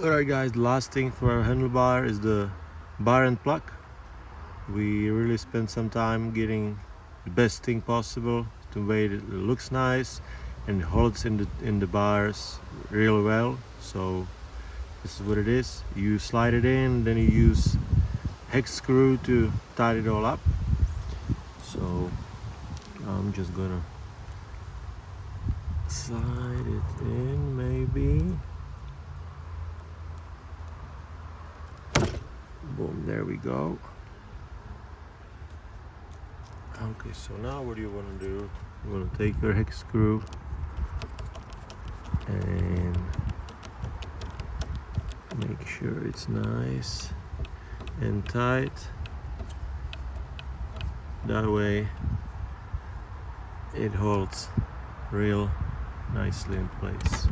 Alright guys, last thing for our handlebar is the bar and plug. We really spent some time getting the best thing possible to way it looks nice and holds in the bars real well. So this is what it is. You slide it in, then you use hex screw to tie it all up. So I'm just gonna slide it in maybe. Boom, there we go. Okay, so now what do you want to do? You want to take your hex screw and make sure it's nice and tight. That way it holds real nicely in place.